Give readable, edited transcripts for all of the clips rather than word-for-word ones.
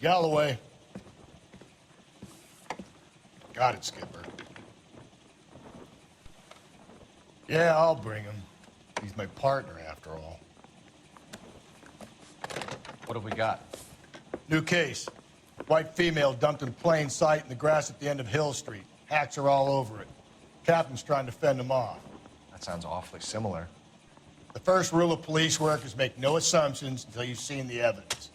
Galloway. Got it, Skipper. Yeah, I'll bring him. He's my partner, after all. What have we got? New case. White female dumped in plain sight in the grass at the end of Hill Street. Hacks are all over it. Captain's trying to fend them off. That sounds awfully similar. The first rule of police work is make no assumptions until you've seen the evidence.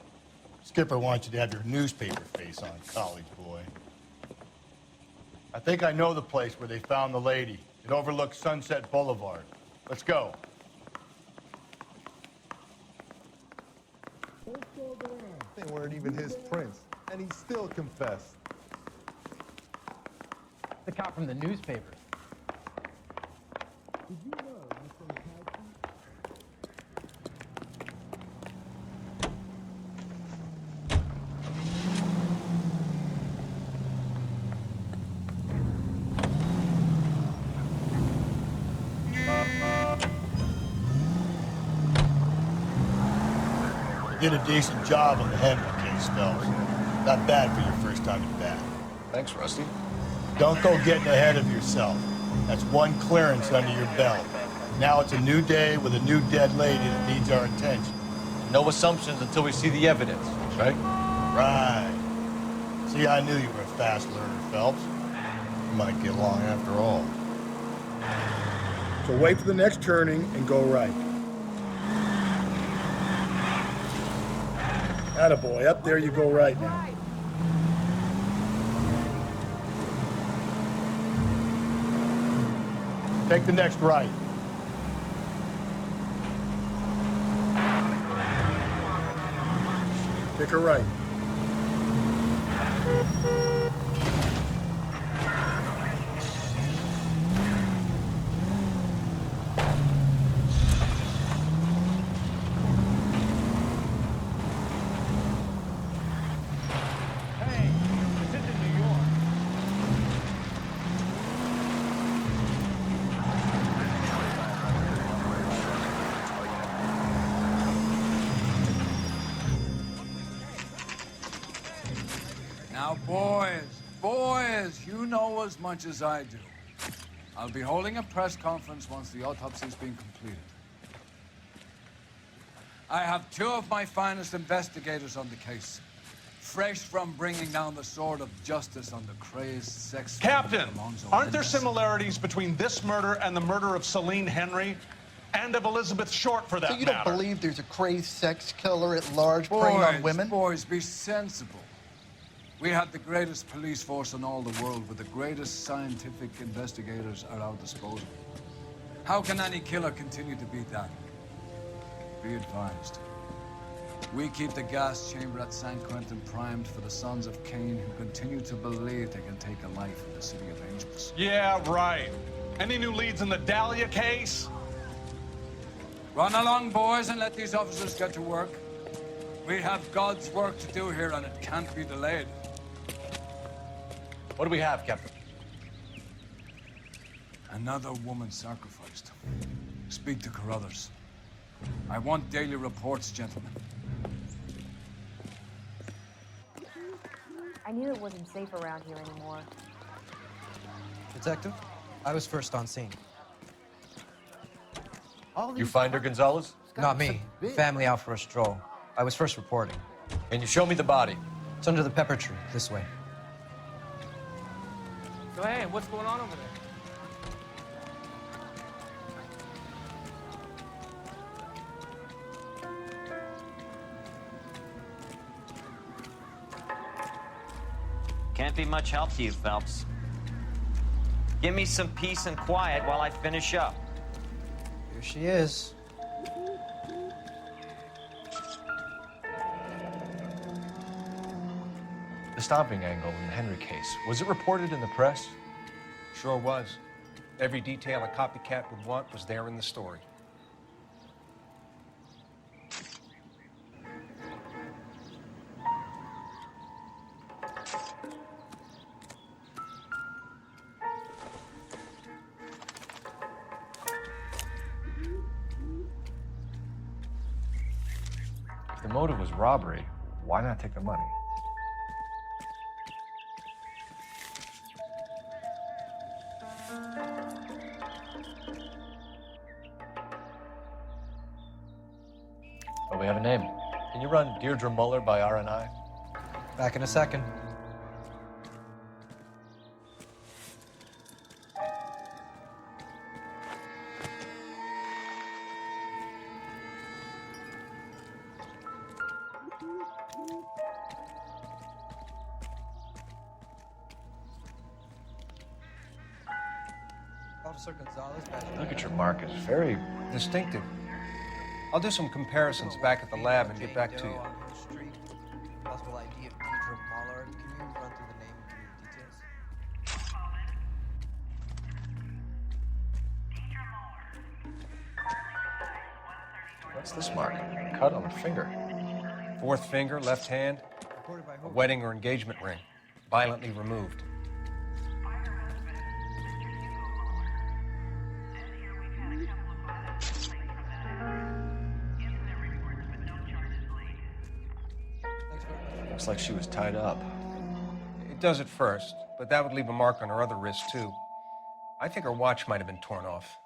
Skipper wants you to have your newspaper face on, college boy. I think I know the place where they found the lady. It overlooks Sunset Boulevard. Let's go. They weren't even his prints, and he still confessed. The cop from the newspaper. You did a decent job on the Henry case, Phelps. Not bad for your first time at bat. Thanks, Rusty. Don't go getting ahead of yourself. That's one clearance under your belt. Now it's a new day with a new dead lady that needs our attention. No assumptions until we see the evidence, right? Right. See, I knew you were a fast learner, Phelps. You might get along after all. So wait for the next turning and go right. Attaboy, up there you go right now. Take the next right. Pick a right. Now, boys, you know as much as I do. I'll be holding a press conference once the autopsy's been completed. I have two of my finest investigators on the case, fresh from bringing down the sword of justice on the crazed sex... Captain, aren't there similarities between this murder and the murder of Celine Henry and of Elizabeth Short, for that matter? So you matter? don't believe there's a crazed sex killer at large preying on women? Boys, be sensible. We have the greatest police force in all the world with the greatest scientific investigators at our disposal. How can any killer continue to beat that? Be advised. We keep the gas chamber at San Quentin primed for the sons of Cain who continue to believe they can take a life in the City of Angels. Yeah, right. Any new leads in the Dahlia case? Run along, boys, and let these officers get to work. We have God's work to do here, and it can't be delayed. What do we have, Captain? Another woman sacrificed. Speak to Carruthers. I want daily reports, gentlemen. I knew it wasn't safe around here anymore. Detective, I was first on scene. You find her, Gonzalez? Not me. Family out for a stroll. I was first reporting. Can you show me the body? It's under the pepper tree, this way. Go ahead, what's going on over there? Can't be much help to you, Phelps. Give me some peace and quiet while I finish up. Here she is. The stomping angle in the Henry case, was it reported in the press? Sure was. Every detail a copycat would want was there in the story. If the motive was robbery, why not take the money? Oh, we have a name. Can you run Deirdre Muller by RNI? Back in a second. Officer Gonzalez, Look at your markers. Very Distinctive. I'll do some comparisons back at the lab and get back to you. On Hill Street. Possible ID of Deidre Muller. Can you run through the name and details? What's this mark? Cut on the finger. Fourth finger, left hand, Reported by a who? wedding or engagement ring, violently removed. Thanks very much. Looks like she was tied up. It does at first, but that would leave a mark on her other wrist, too. I think her watch might have been torn off.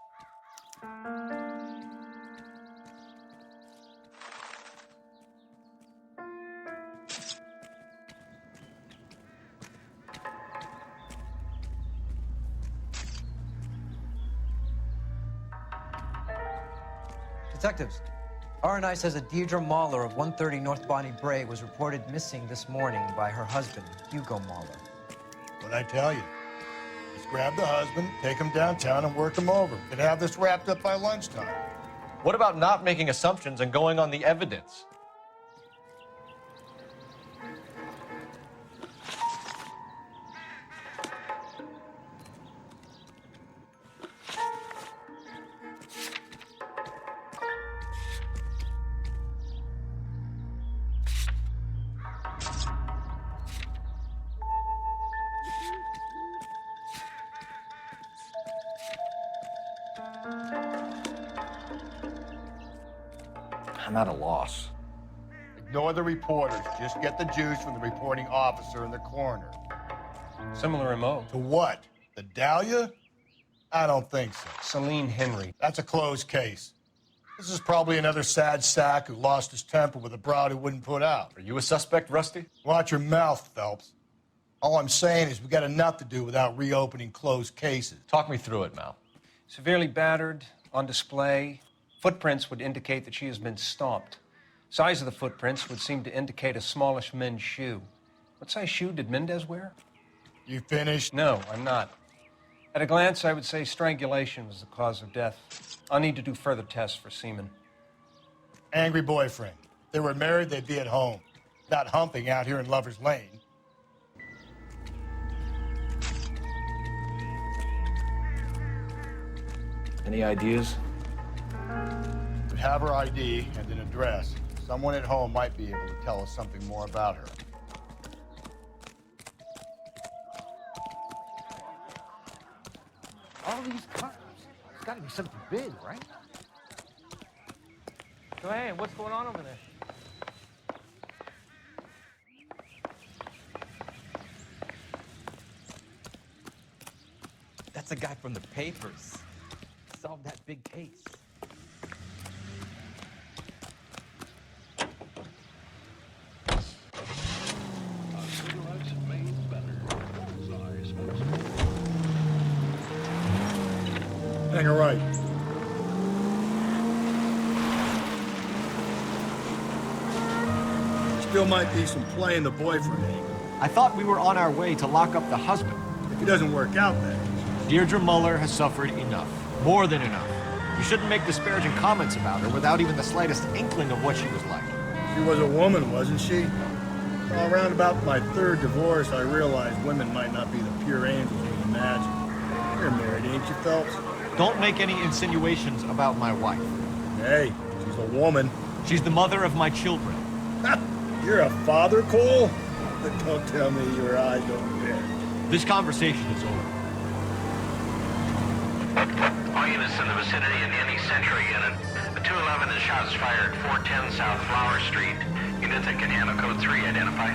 Detectives, RNI says that Deirdre Muller of 130 North Bonnie Bray was reported missing this morning by her husband, Hugo Muller. What'd I tell you? Just grab the husband, take him downtown, and work him over. Could have this wrapped up by lunchtime. What about not making assumptions and going on the evidence? I'm at a loss. Ignore the reporters. Just get the juice from the reporting officer and the coroner. Similar MO. To what? The Dahlia? I don't think so. Celine Henry. That's a closed case. This is probably another sad sack who lost his temper with a broad who wouldn't put out. Are you a suspect, Rusty? Watch your mouth, Phelps. All I'm saying is we got enough to do without reopening closed cases. Talk me through it, Mal. Severely battered, on display. Footprints would indicate that she has been stomped. Size of the footprints would seem to indicate a smallish men's shoe. What size shoe did Mendez wear? You finished? No, I'm not. At a glance, I would say strangulation was the cause of death. I'll need to do further tests for semen. Angry boyfriend. If they were married, they'd be at home. Not humping out here in Lover's Lane. Any ideas? Would have her ID and an address. Someone at home might be able to tell us something more about her. All these cars. It's got to be something big, right? So, hey, what's going on over there? That's a guy from the papers. Solved that big case. Hang her right. Still might be some play in the boyfriend angle. I thought we were on our way to lock up the husband. If he doesn't work out, that is. Deirdre Muller has suffered enough. More than enough. You shouldn't make disparaging comments about her without even the slightest inkling of what she was like. She was a woman, wasn't she? Well, around about my third divorce, I realized women might not be the pure angels we imagine. You're married, ain't you, Phelps? Don't make any insinuations about my wife. Hey, she's a woman. She's the mother of my children. You're a father, Cole? Don't tell me your eyes don't bend. This conversation is over. All units in the vicinity in any Century unit. A 211 is shots fired, 410 South Flower Street. Units that can handle code 3, identify.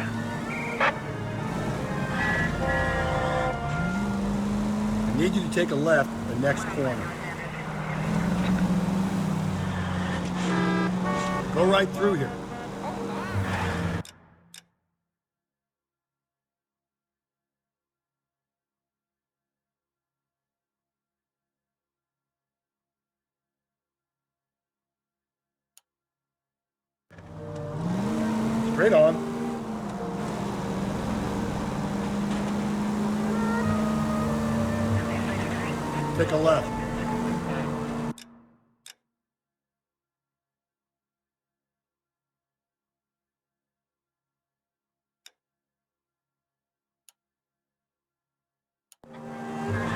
I need you to take a left at the next corner. Go right through here. Straight on. Take a left.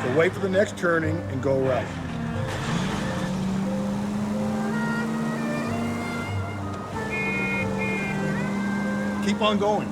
So wait for the next turning and go right. Keep on going.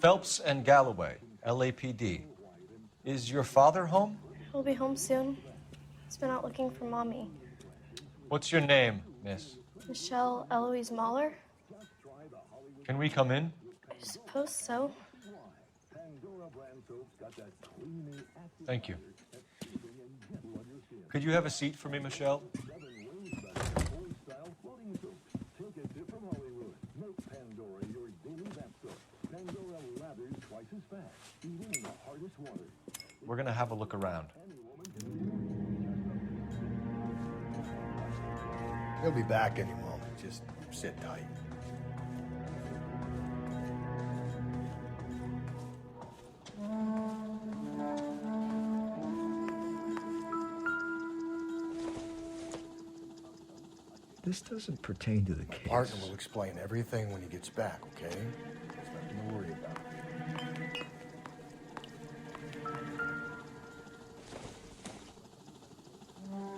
Phelps and Galloway, LAPD. Is your father home? He'll be home soon. He's been out looking for Mommy. What's your name, miss? Michelle Eloise Mahler? Can we come in? I suppose so. Thank you. Could you have a seat for me, Michelle? We're gonna have a look around. He'll be back any moment. Just sit tight. This doesn't pertain to the case. Partner will explain everything when he gets back, okay? There's nothing to worry about.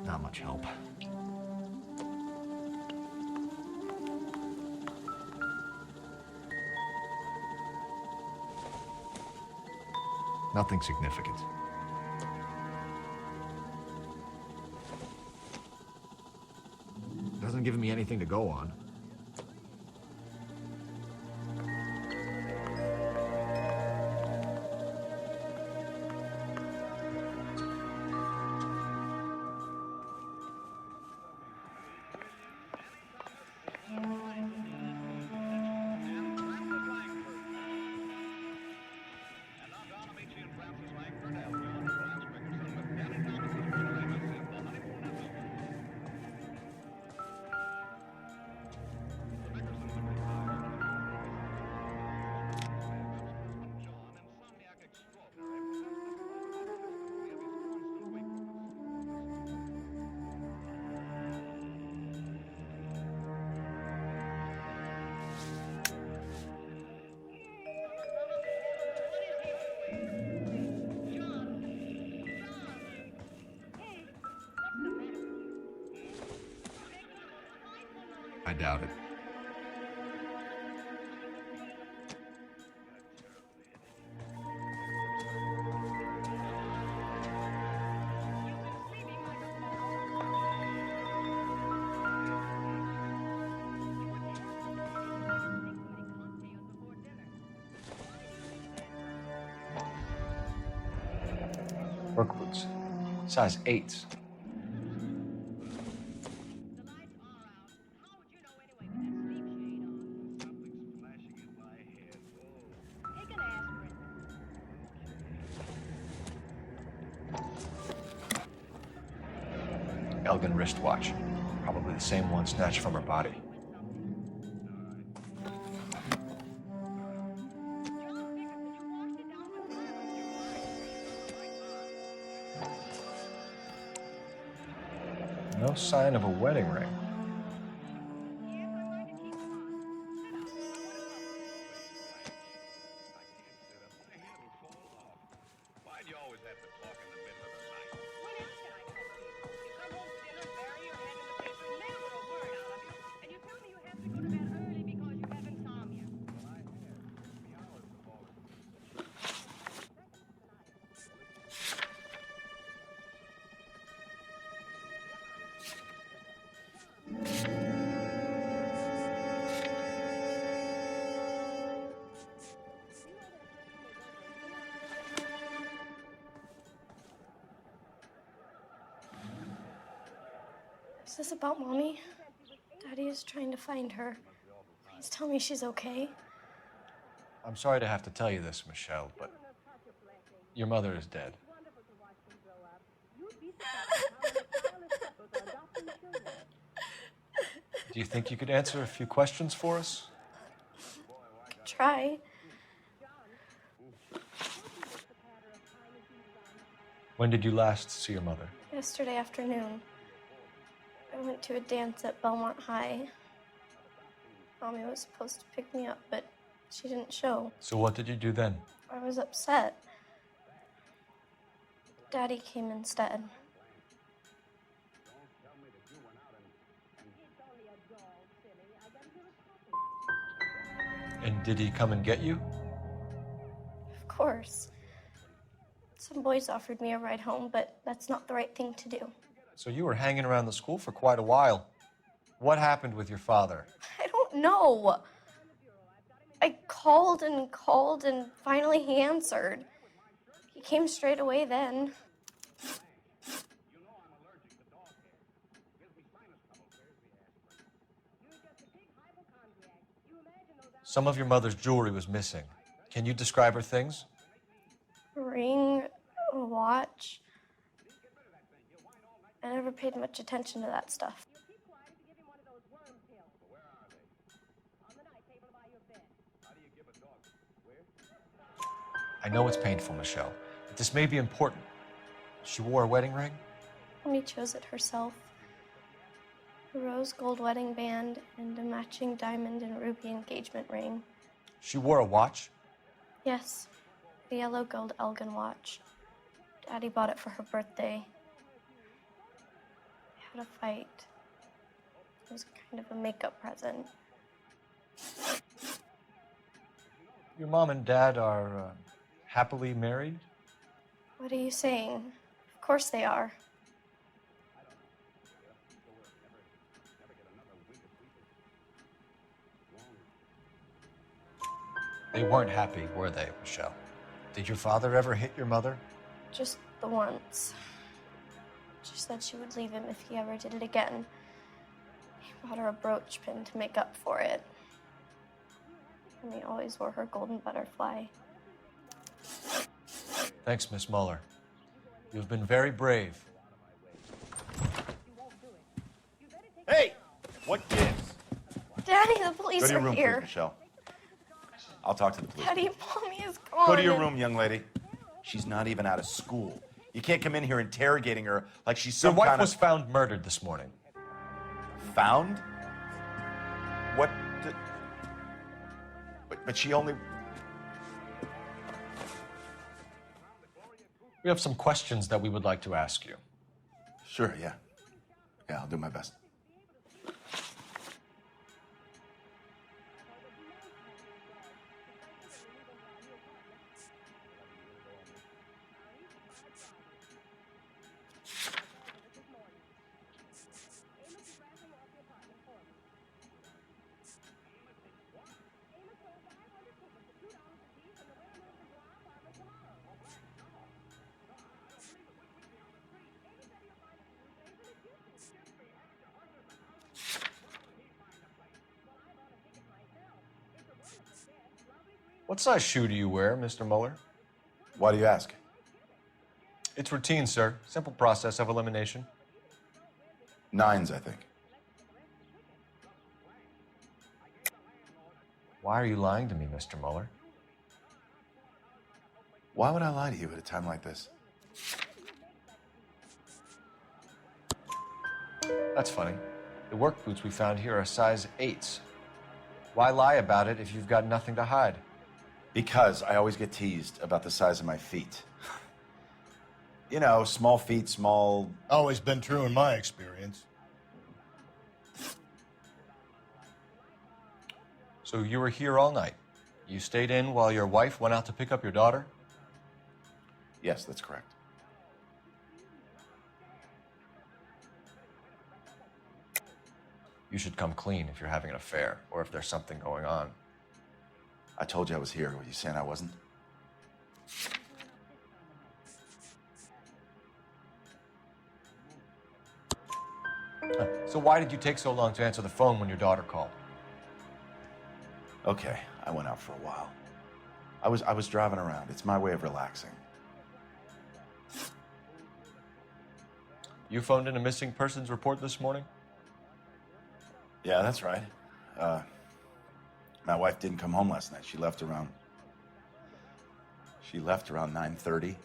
Not much help. Nothing significant. Doesn't give me anything to go on. I doubt it. Work boots. Size 8s. Elgin wristwatch. Probably the same one snatched from her body. No sign of a wedding ring. Is this about Mommy? Daddy is trying to find her. Please tell me she's okay. I'm sorry to have to tell you this, Michelle, but your mother is dead. Do you think you could answer a few questions for us? Try. When did you last see your mother? Yesterday afternoon. I went to a dance at Belmont High. Mommy was supposed to pick me up, but she didn't show. So what did you do then? I was upset. Daddy came instead. And did he come and get you? Of course. Some boys offered me a ride home, but that's not the right thing to do. So you were hanging around the school for quite a while. What happened with your father? I don't know. I called and finally he answered. He came straight away then. Some of your mother's jewelry was missing. Can you describe her things? A ring, a watch. I never paid much attention to that stuff. I know it's painful, Michelle, but this may be important. She wore a wedding ring? Mommy chose it herself. A rose gold wedding band and a matching diamond and ruby engagement ring. She wore a watch? Yes, a yellow gold Elgin watch. Daddy bought it for her birthday. We had a fight. It was kind of a makeup present. Your mom and dad are happily married? What are you saying? Of course they are. They weren't happy, were they, Michelle? Did your father ever hit your mother? Just the once. She said she would leave him if he ever did it again. He bought her a brooch pin to make up for it. And he always wore her golden butterfly. Thanks, Miss Muller. You've been very brave. Hey! What gives? Daddy, the police Go to your are room, here. please, Michelle. I'll talk to the police. Daddy, Mommy is gone. Go to your room, young lady. She's not even out of school. You can't come in here interrogating her like she's some Your wife kind was found murdered this morning. Found? What? But she only... We have some questions that we would like to ask you. Sure, yeah. Yeah, I'll do my best. What size shoe do you wear, Mr. Muller? Why do you ask? It's routine, sir. Simple process of elimination. 9s, I think. Why are you lying to me, Mr. Muller? Why would I lie to you at a time like this? That's funny. The work boots we found here are size 8s. Why lie about it if you've got nothing to hide? Because I always get teased about the size of my feet. You know, small feet, small... Always been true in my experience. So you were here all night. You stayed in while your wife went out to pick up your daughter? Yes, that's correct. You should come clean if you're having an affair or if there's something going on. I told you I was here. Were you saying I wasn't? So why did you take so long to answer the phone when your daughter called? Okay, I went out for a while. I was driving around. It's my way of relaxing. You phoned in a missing persons report this morning? Yeah, that's right. My wife didn't come home last night. She left around 9:30.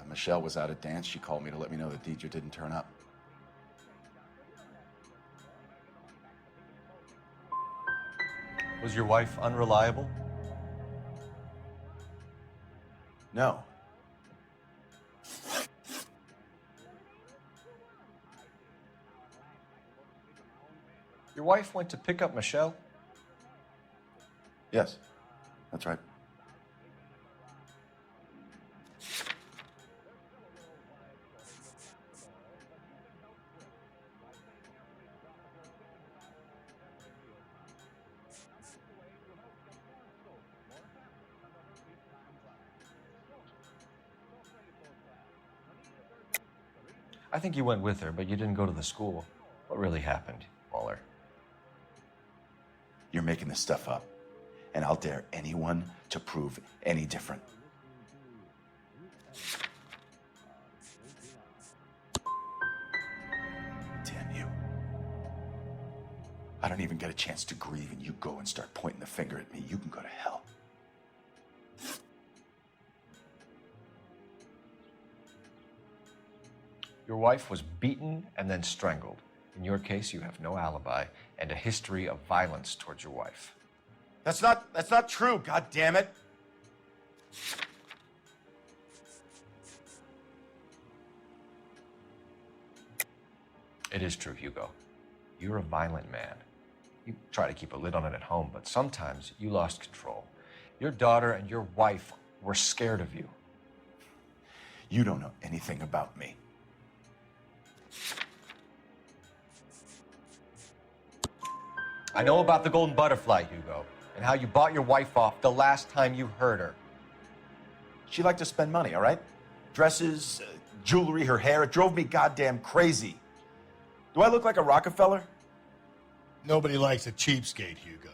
Michelle was out at dance. She called me to let me know that Deidre didn't turn up. Was your wife unreliable? No. Your wife went to pick up Michelle? Yes, that's right. I think you went with her, but you didn't go to the school. What really happened, Mueller? You're making this stuff up, and I'll dare anyone to prove any different. Damn you. I don't even get a chance to grieve, and you go and start pointing the finger at me. You can go to hell. Your wife was beaten and then strangled. In your case, you have no alibi and a history of violence towards your wife. That's not true, God damn it. It is true, Hugo. You're a violent man. You try to keep a lid on it at home, but sometimes you lost control. Your daughter and your wife were scared of you. You don't know anything about me. I know about the golden butterfly, Hugo, and how you bought your wife off the last time you heard her. She liked to spend money, all right? Dresses, jewelry, her hair. It drove me goddamn crazy. Do I look like a Rockefeller? Nobody likes a cheapskate, Hugo.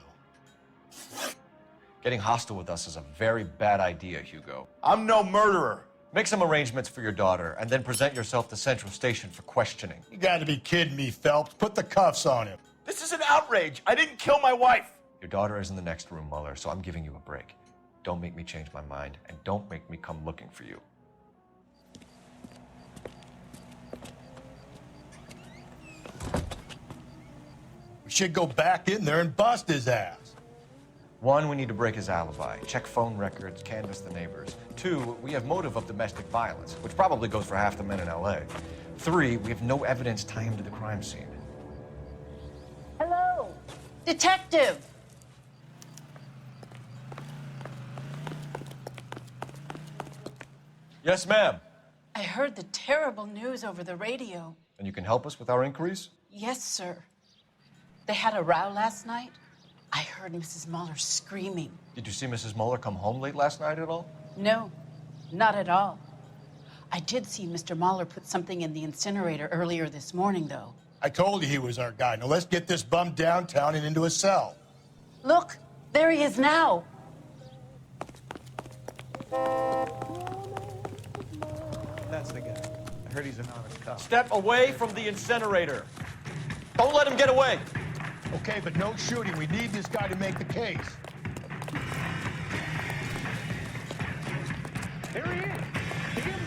Getting hostile with us is a very bad idea, Hugo. I'm no murderer. Make some arrangements for your daughter, and then present yourself to Central Station for questioning. You gotta be kidding me, Phelps. Put the cuffs on him. This is an outrage. I didn't kill my wife. Your daughter is in the next room, Mueller, so I'm giving you a break. Don't make me change my mind, and don't make me come looking for you. We should go back in there and bust his ass. 1, we need to break his alibi. Check phone records, canvass the neighbors. 2, we have motive of domestic violence, which probably goes for half the men in L.A. 3, we have no evidence tying him to the crime scene. Hello, detective. Yes, ma'am. I heard the terrible news over the radio. And you can help us with our inquiries? Yes, sir. They had a row last night. I heard Mrs. Mueller screaming. Did you see Mrs. Mueller come home late last night at all? No, not at all. I did see Mr. Mueller put something in the incinerator earlier this morning, though. I told you he was our guy. Now let's get this bum downtown and into a cell. Look, there he is now. That's the guy. I heard he's an honest cop. Step away from the incinerator. Don't let him get away. Okay, but no shooting. We need this guy to make the case. There he is. See him?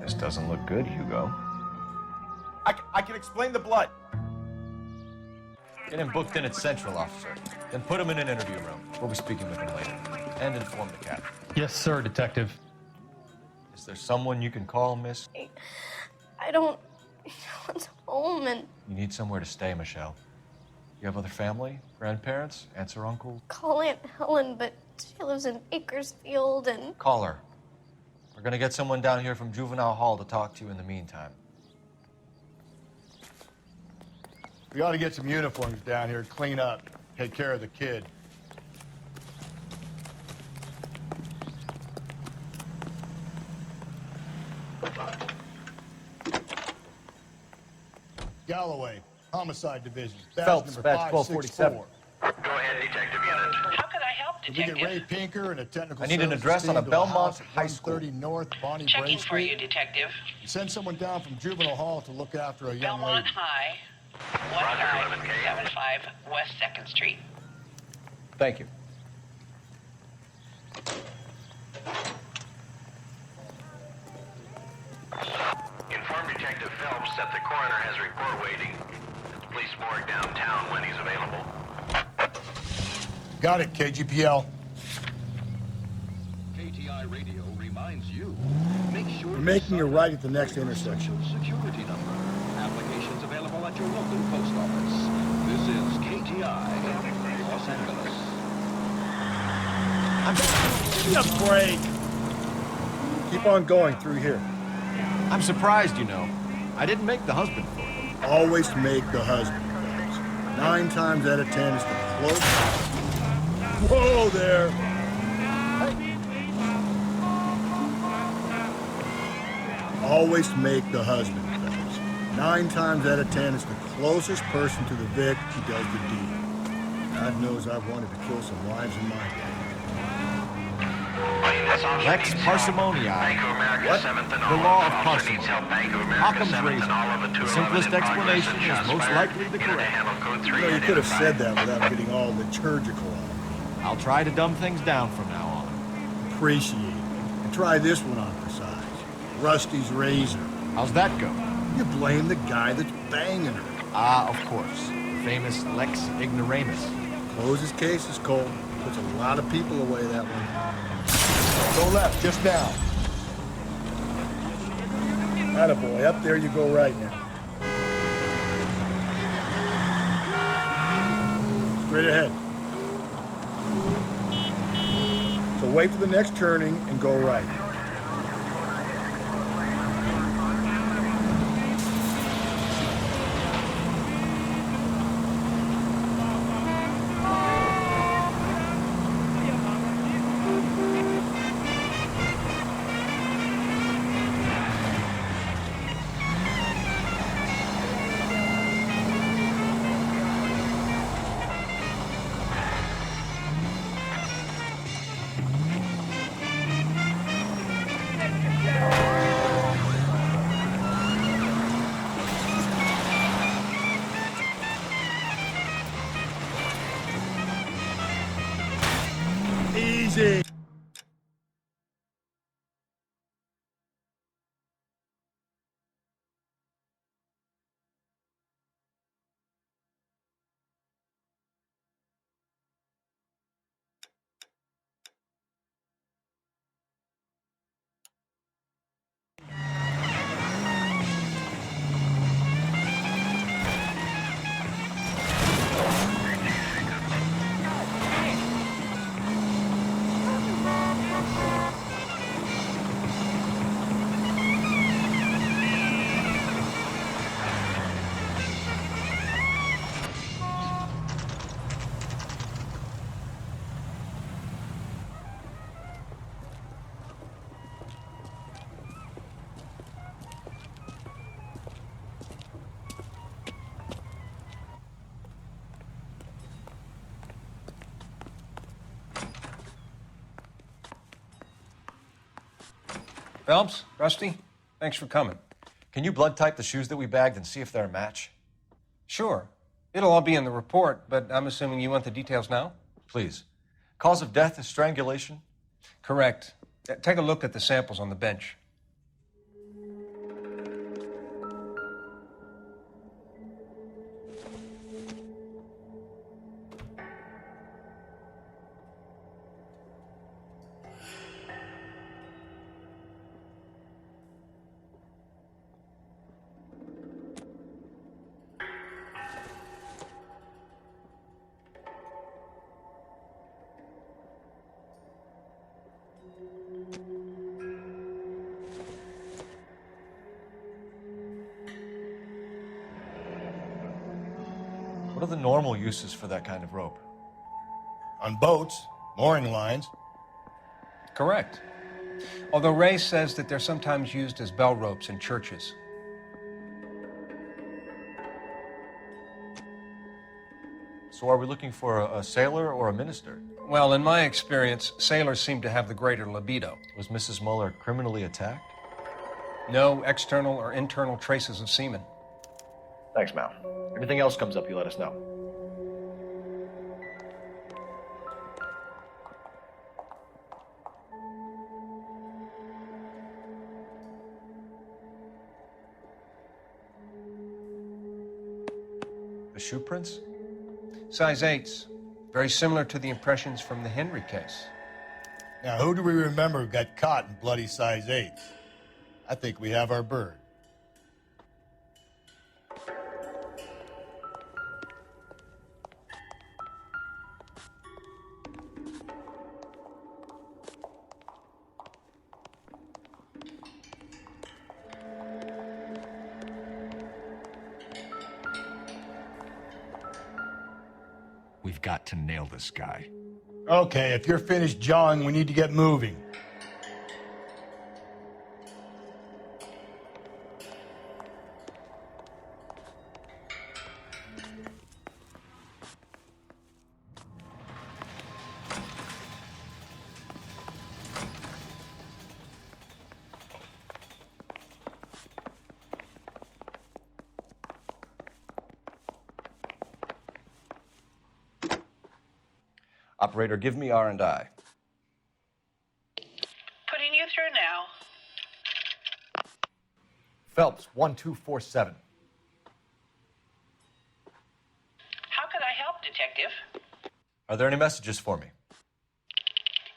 This doesn't look good, Hugo. I can explain the blood. Get him booked in at Central, officer. Then put him in an interview room. We'll be speaking with him later. And inform the captain. Yes, sir, Detective. Is there someone you can call, miss? I don't want home and You need somewhere to stay, Michelle. You have other family? Grandparents? Aunts or uncles? call Aunt Helen, but she lives in Bakersfield and Call her. We're gonna get someone down here from Juvenile Hall to talk to you in the meantime. We ought to get some uniforms down here, clean up, take care of the kid. Galloway, Homicide Division. Phelps, number badge 1247. 564. Go ahead, Detective Unit. How can I help, Did we get Ray Pinker and a technical I need an services address on a team to Belmont house at High School. 130 North Bonnie Bray Checking for you, Street? Detective. Send someone down from Juvenile Hall to look after a young Belmont lady. High, 1575 West 2nd Street. Thank you. Inform Detective Phelps that the coroner has a report waiting at the police morgue downtown when he's available. Got it, KGPL. KTI Radio reminds you, make sure We're making a right at the next intersection. security number. Applications available at your local post office. This is KTI, Los Angeles. Give me a break. Keep on going through here. I'm surprised, you know. I didn't make the husband for you. Always make the husband. 9 times out of 10 is the close. Whoa there. Always make the husband. 9 times out of 10 is the closest person to the vic who does the deed. God knows I've wanted to kill some wives in my day. Lex parsimoniae. What? The law of parsimony. Occam's razor. The simplest explanation is most likely the correct. You know, you could have said that without getting all liturgical on it. I'll try to dumb things down from now on. Appreciate it. And try this one on for size. Rusty's razor. How's that go? You blame the guy that's banging her. Ah, of course. The famous Lex ignoramus. Closes cases, Cole. Puts a lot of people away, that one. Go left, just now. Attaboy, up there you go right now. Straight ahead. So wait for the next turning and go right. Easy. Phelps, Rusty, thanks for coming. Can you blood type the shoes that we bagged and see if they're a match? Sure. It'll all be in the report, but I'm assuming you want the details now? Please. Cause of death is strangulation? Correct. Take a look at the samples on the bench. are the normal uses for that kind of rope? On boats, mooring lines. Correct. Although Ray says that they're sometimes used as bell ropes in churches. So are we looking for a sailor or a minister? Well, in my experience, sailors seem to have the greater libido. Was Mrs. Muller criminally attacked? No external or internal traces of semen. Thanks, Mal. Anything else comes up, you let us know. The shoe prints? Size 8s. Very similar to the impressions from the Henry case. Now, who do we remember got caught in bloody size 8s? I think we have our bird. We've got to nail this guy. Okay, if you're finished jawing, we need to get moving. Operator, give me R&I. Putting you through now. Phelps, 1247. How could I help, Detective? Are there any messages for me?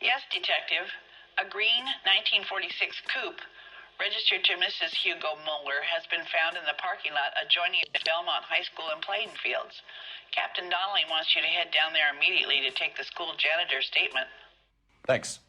Yes, Detective. A green 1946 coupe registered to Mrs. Hugo Muller has been found in the parking lot adjoining the Belmont High School and playing fields. Captain Donnelly wants you to head down there immediately to take the school janitor's statement. Thanks.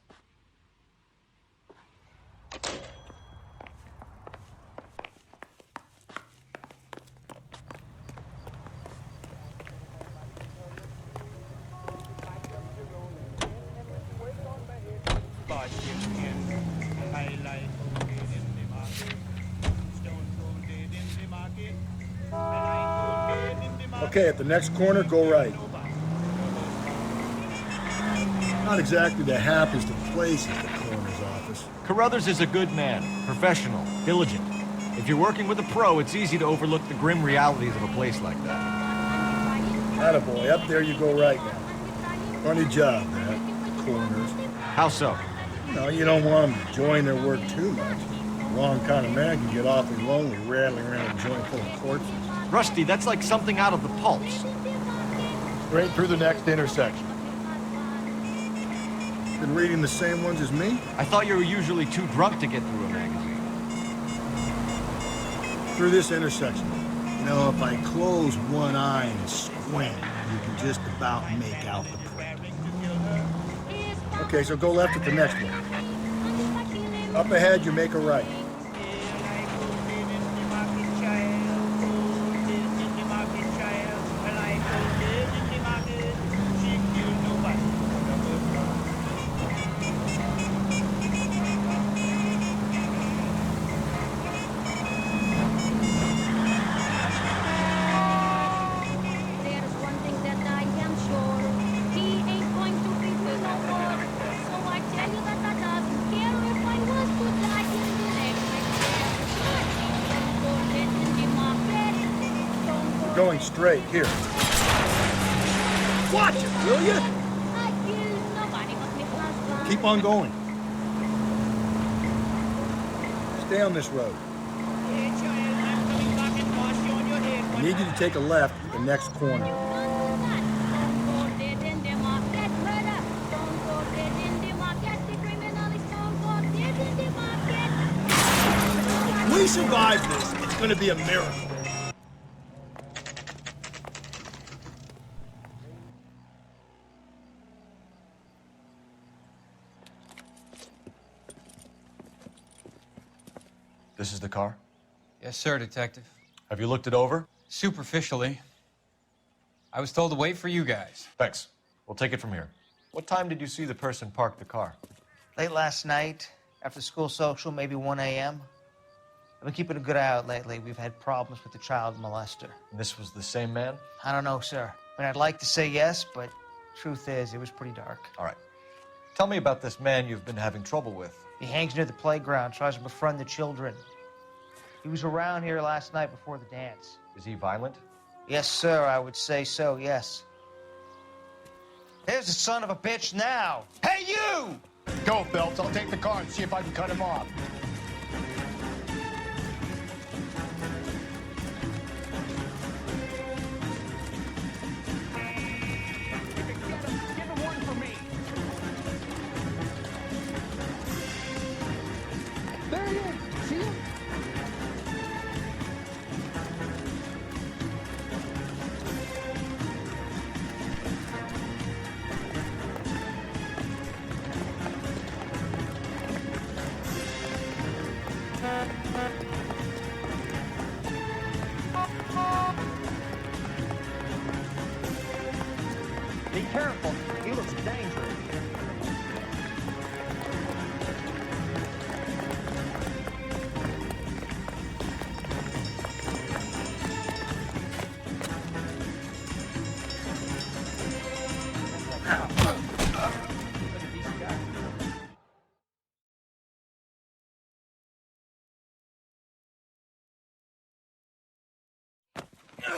Okay, at the next corner, go right. Not exactly the happiest of places, the coroner's office. Carruthers is a good man, professional, diligent. If you're working with a pro, it's easy to overlook the grim realities of a place like that. Attaboy, up there you go right now. Funny job, that, coroners. How so? No, you don't want them to join their work too much. The wrong kind of man can get awfully lonely rattling around a joint full of corpses. Rusty, that's like something out of the pulps. Straight through the next intersection. Been reading the same ones as me? I thought you were usually too drunk to get through a magazine. Through this intersection. You know, if I close one eye and squint, you can just about make out the print. Okay, so go left at the next one. Up ahead, you make a right. Going straight, here. Watch it, will you? Keep on going. Stay on this road. I need you to take a left at the next corner. If we survive this, it's going to be a miracle. This is the car? Yes, sir, Detective. Have you looked it over? Superficially. I was told to wait for you guys. Thanks. We'll take it from here. What time did you see the person park the car? Late last night, after school social, maybe 1 a.m. I've been keeping a good eye out lately. We've had problems with the child molester. And this was the same man? I don't know, sir. I mean, I'd like to say yes, but truth is, it was pretty dark. All right. Tell me about this man you've been having trouble with. He hangs near the playground, tries to befriend the children. He was around here last night before the dance. Is he violent? Yes, sir, I would say so, yes. There's the son of a bitch now. Hey, you! Go, Phelps. I'll take the car and see if I can cut him off. There he is. See him? Be careful. He looks dangerous.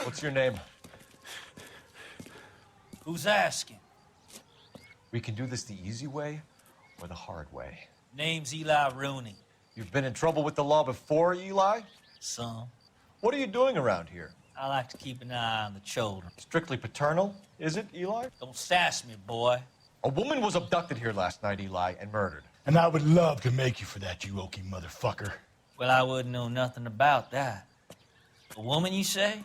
What's your name? Who's asking? We can do this the easy way or the hard way. Name's Eli Rooney. You've been in trouble with the law before, Eli? Some. What are you doing around here? I like to keep an eye on the children. Strictly paternal, is it, Eli? Don't sass me, boy. A woman was abducted here last night, Eli, and murdered. And I would love to make you for that, you oaky motherfucker. Well, I wouldn't know nothing about that. A woman, you say?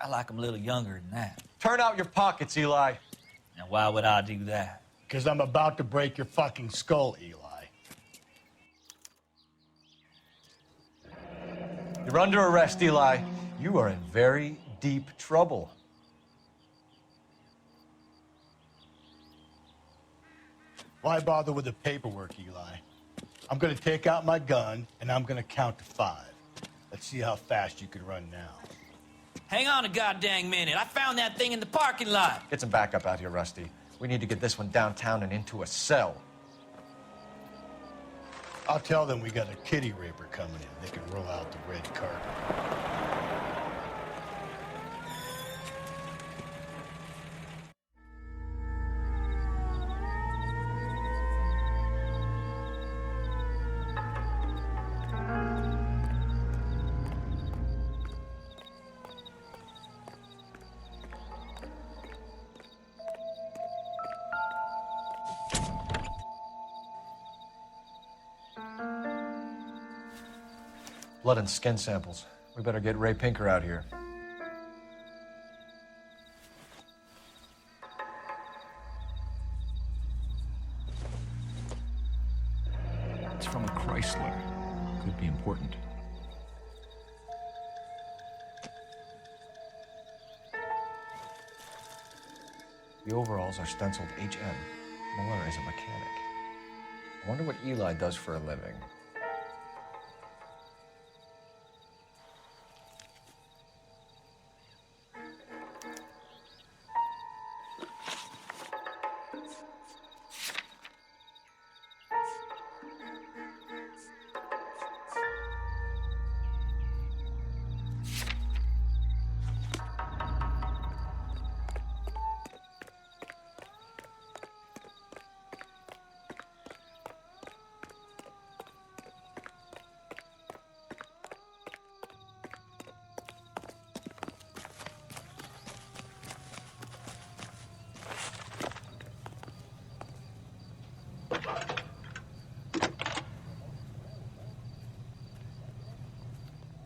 I like 'em a little younger than that. Turn out your pockets, Eli. Now, why would I do that? Because I'm about to break your fucking skull, Eli. You're under arrest, Eli. You are in very deep trouble. Why bother with the paperwork, Eli? I'm going to take out my gun, and I'm going to count to 5. Let's see how fast you can run now. Hang on a goddamn minute. I found that thing in the parking lot. Get some backup out here, Rusty. We need to get this one downtown and into a cell. I'll tell them we got a kitty raper coming in. They can roll out the red carpet. Blood and skin samples. We better get Ray Pinker out here. It's from a Chrysler. Could be important. The overalls are stenciled HM. Muller is a mechanic. I wonder what Eli does for a living.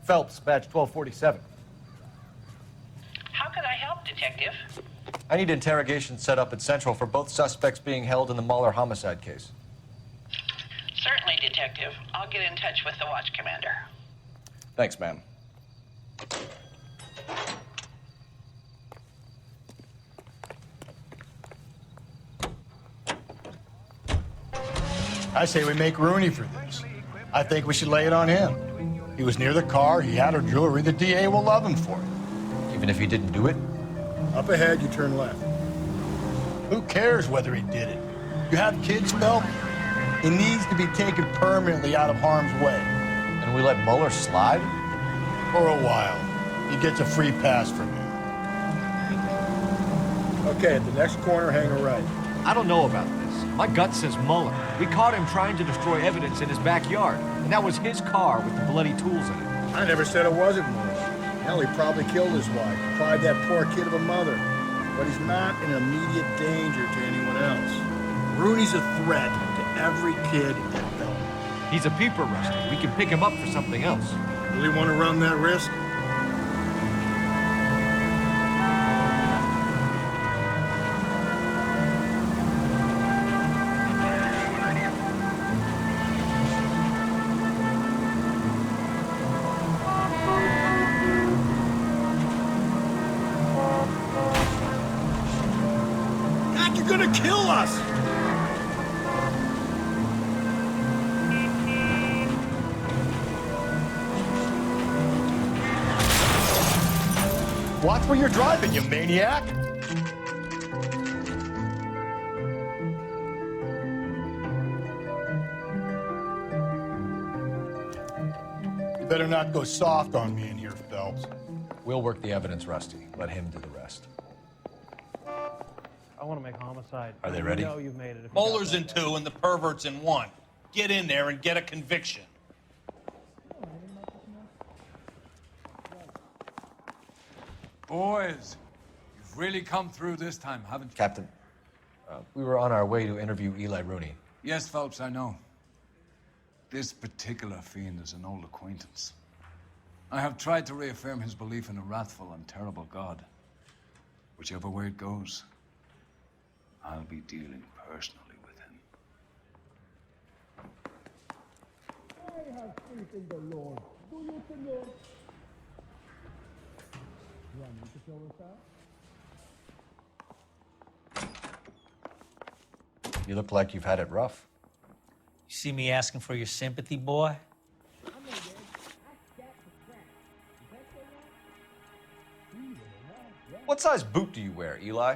Phelps, badge 1247. How could I help, Detective? I need interrogation set up at Central for both suspects being held in the Muller homicide case. Certainly, Detective. I'll get in touch with the watch commander. Thanks, ma'am. I say we make Rooney for this. I think we should lay it on him. He was near the car, he had her jewelry, the DA will love him for it. Even if he didn't do it? Up ahead, you turn left. Who cares whether he did it? You have kids, Phelps? He needs to be taken permanently out of harm's way. And we let Mueller slide? For a while. He gets a free pass from me. Okay, at the next corner, hang a right. I don't know about this. My gut says Mueller. We caught him trying to destroy evidence in his backyard, and that was his car with the bloody tools in it. I never said it wasn't Mueller. Hell, he probably killed his wife, deprived that poor kid of a mother. But he's not an immediate danger to anyone else. Rooney's a threat to every kid in Phelps. He's a peeper, Rusty. We can pick him up for something else. Really want to run that risk? You're gonna kill us! Watch where you're driving, you maniac! You better not go soft on me in here, Phelps. We'll work the evidence, Rusty. Let him do the rest. I want to make homicide. Are they ready? You know you've made it. Bowler's in 2 and the pervert's in 1. Get in there and get a conviction. Boys, you've really come through this time, haven't you? Captain, we were on our way to interview Eli Rooney. Yes, Phelps, I know. This particular fiend is an old acquaintance. I have tried to reaffirm his belief in a wrathful and terrible God. Whichever way it goes, I'll be dealing personally with him. I have faith in the Lord. Do you, Senor? You want me to show us that? You look like you've had it rough. You see me asking for your sympathy, boy? What size boot do you wear, Eli?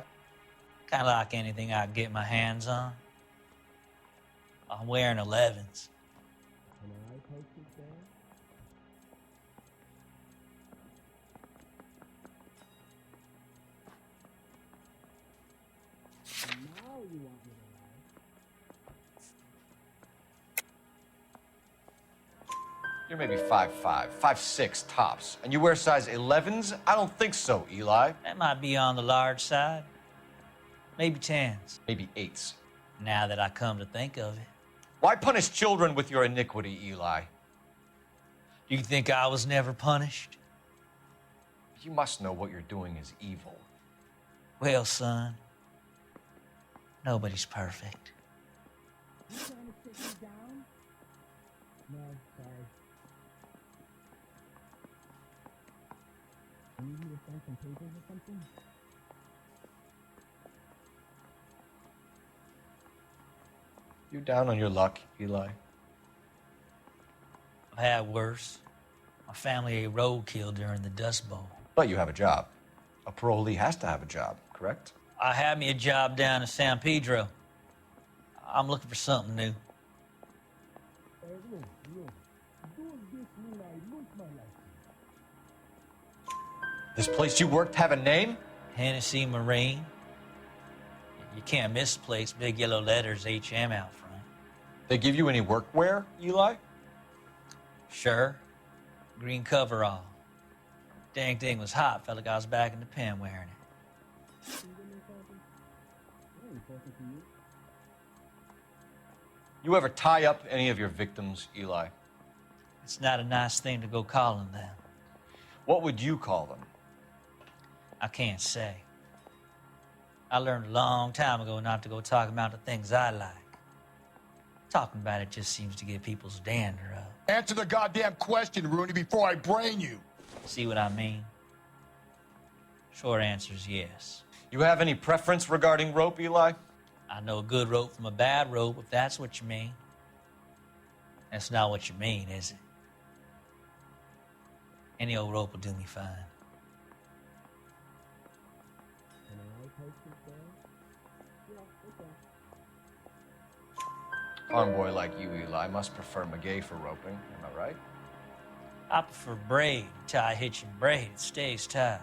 Kind of like anything I can get my hands on. I'm wearing 11s. You're maybe 5'5", 5'6", tops. And you wear size 11s? I don't think so, Eli. That might be on the large side. Maybe 10s. Maybe 8s. Now that I come to think of it. Why punish children with your iniquity, Eli? Do you think I was never punished? You must know what you're doing is evil. Well, son, nobody's perfect. You trying to take me down? No, sorry. You need me to sign some papers or something? You down on your luck, Eli? I've had worse. My family ate roadkill during the Dust Bowl. But you have a job. A parolee has to have a job, correct? I had me a job down in San Pedro. I'm looking for something new. This place you worked have a name? Hennessy Marine. You can't miss the place. Big yellow letters, HM out front. They give you any workwear, Eli? Sure. Green coverall. Dang thing was hot. Felt like I was back in the pen wearing it. You ever tie up any of your victims, Eli? It's not a nice thing to go calling them. What would you call them? I can't say. I learned a long time ago not to go talking about the things I like. Talking about it just seems to get people's dander up. Answer the goddamn question, Rooney, before I brain you. See what I mean? Short answer is yes. You have any preference regarding rope, Eli? I know a good rope from a bad rope, if that's what you mean. That's not what you mean, is it? Any old rope will do me fine. Farm boy like you, Eli, must prefer McGay for roping. Am I right? I prefer braid. Tie hitch and braid. It stays tied.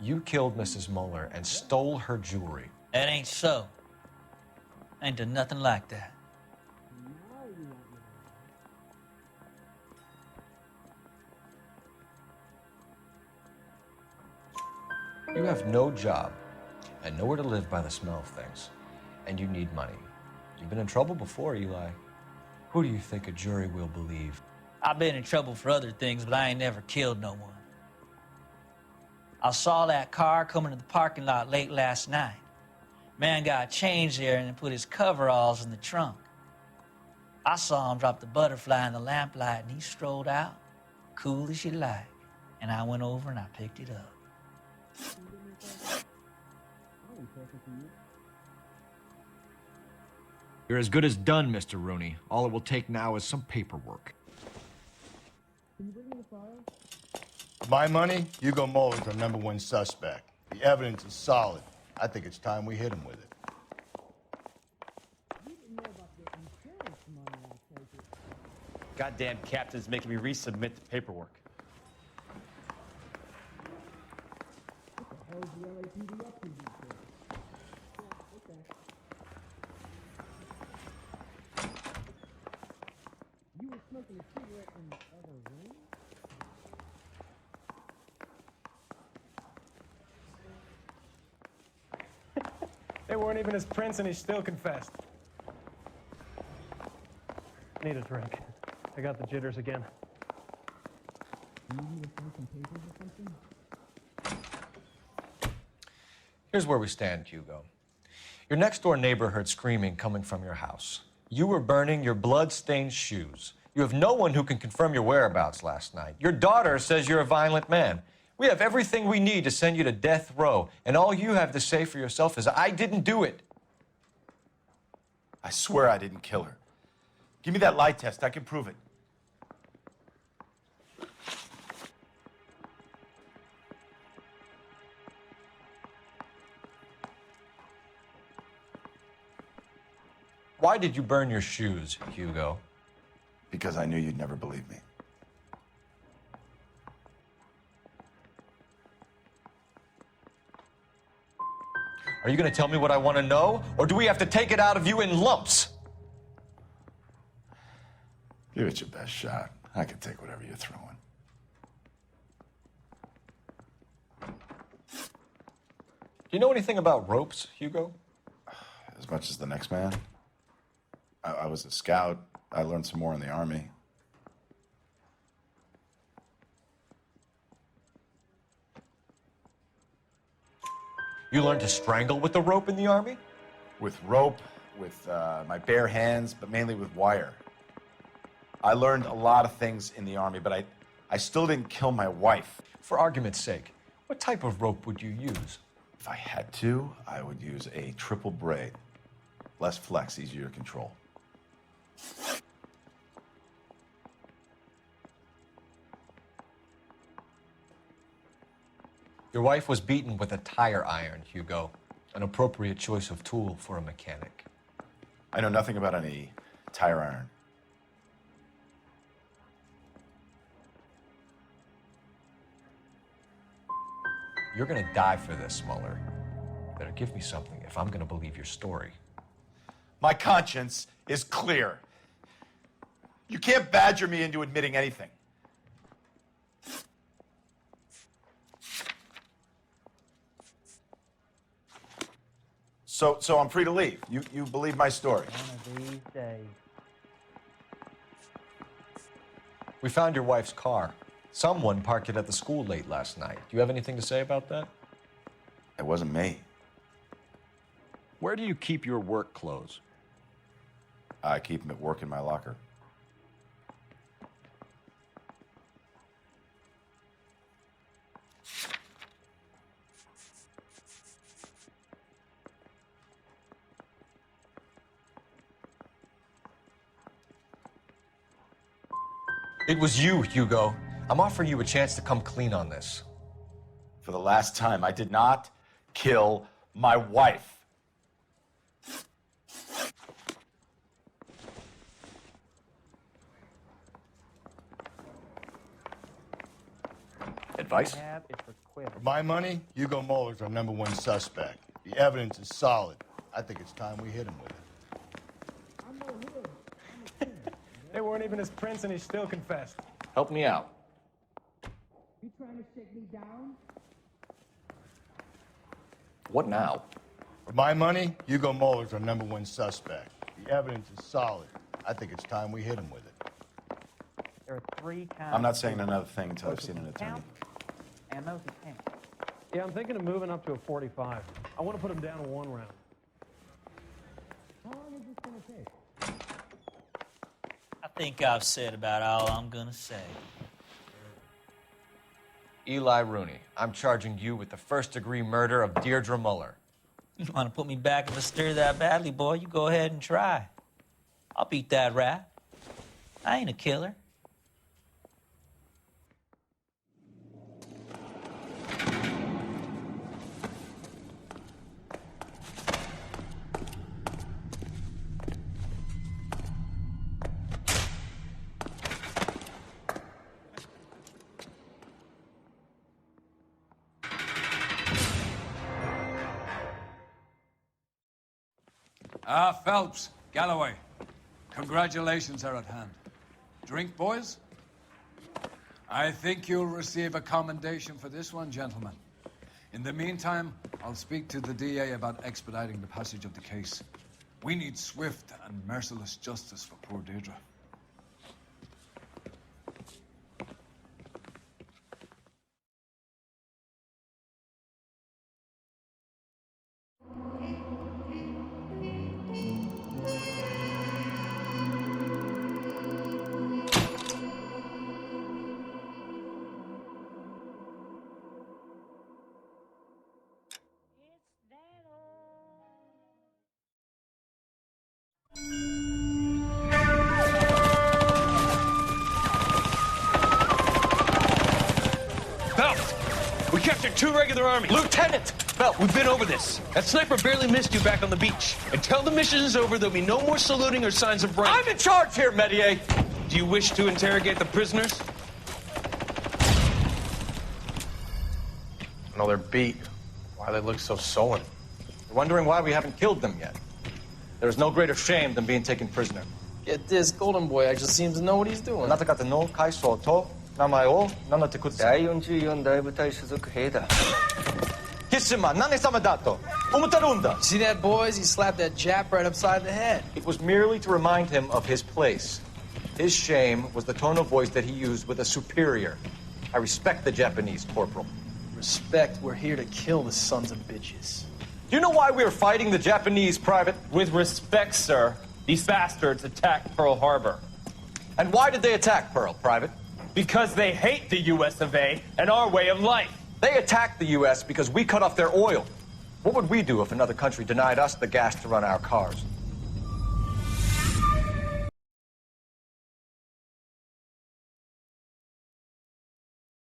You killed Mrs. Muller and stole her jewelry. That ain't so. I ain't done nothing like that. You have no job and nowhere to live by the smell of things, and you need money. You've been in trouble before, Eli. Who do you think a jury will believe? I've been in trouble for other things, but I ain't never killed no one. I saw that car coming to the parking lot late last night. Man got changed there and then put his coveralls in the trunk. I saw him drop the butterfly in the lamplight and he strolled out, cool as you like. And I went over and I picked it up. You're as good as done, Mr. Rooney. All it will take now is some paperwork. My money, Hugo Muller's our #1 suspect. The evidence is solid. I think it's time we hit him with it. Goddamn captain's making me resubmit the paperwork. You were smoking a cigarette in the other room? They weren't even his prints, and he still confessed. Need a drink. I got the jitters again. Do you need to sign some papers or something? Here's where we stand, Hugo. Your next-door neighbor heard screaming coming from your house. You were burning your blood-stained shoes. You have no one who can confirm your whereabouts last night. Your daughter says you're a violent man. We have everything we need to send you to death row, and all you have to say for yourself is, I didn't do it. I swear I didn't kill her. Give me that lie test. I can prove it. Why did you burn your shoes, Hugo? Because I knew you'd never believe me. Are you going to tell me what I want to know, or do we have to take it out of you in lumps? Give it your best shot. I can take whatever you're throwing. Do you know anything about ropes, Hugo? As much as the next man. I was a scout. I learned some more in the Army. You learned to strangle with the rope in the Army? With rope, with my bare hands, but mainly with wire. I learned a lot of things in the Army, but I still didn't kill my wife. For argument's sake, what type of rope would you use? If I had to, I would use a triple braid. Less flex, easier to control. Your wife was beaten with a tire iron, Hugo. An appropriate choice of tool for a mechanic. I know nothing about any tire iron. You're gonna die for this, Muller. Better give me something if I'm gonna believe your story. My conscience is clear. You can't badger me into admitting anything. So I'm free to leave. You believe my story. One of these days. We found your wife's car. Someone parked it at the school late last night. Do you have anything to say about that? It wasn't me. Where do you keep your work clothes? I keep them at work in my locker. It was you, Hugo. I'm offering you a chance to come clean on this. For the last time, I did not kill my wife. Advice? For my money, Hugo Muller's our #1 suspect. The evidence is solid. I think it's time we hit him with it. They weren't even his prints and he still confessed. Help me out. You trying to shake me down? What now? For my money, Hugo Muller's our #1 suspect. The evidence is solid. I think it's time we hit him with it. There are 3 counts. I'm not saying another thing until I've seen an attorney. And those are counts. Yeah, I'm thinking of moving up to a 45. I want to put him down to 1 round. How long is this going to take? I think I've said about all I'm gonna say. Eli Rooney, I'm charging you with the first-degree murder of Deirdre Muller. You want to put me back in the stir that badly, boy? You go ahead and try. I'll beat that rap. I ain't a killer. Phelps, Galloway, congratulations are at hand. Drink, boys? I think you'll receive a commendation for this one, gentlemen. In the meantime, I'll speak to the DA about expediting the passage of the case. We need swift and merciless justice for poor Deirdre. We captured 2 regular army. Lieutenant! Phelps, we've been over this. That sniper barely missed you back on the beach. Until the mission is over, there'll be no more saluting or signs of rank. I'm in charge here, Medier! Do you wish to interrogate the prisoners? No, they're beat. Why they look so sullen? They're wondering why we haven't killed them yet. There is no greater shame than being taken prisoner. Get this, Golden Boy actually seems to know what he's doing. See that, boys? He slapped that Jap right upside the head. It was merely to remind him of his place. His shame was the tone of voice that he used with a superior. I respect the Japanese, Corporal. Respect, we're here to kill the sons of bitches. Do you know why we are fighting the Japanese, Private? With respect, sir, these bastards attacked Pearl Harbor. And why did they attack Pearl, Private? Because they hate the U.S. of A. and our way of life. They attacked the U.S. because we cut off their oil. What would we do if another country denied us the gas to run our cars?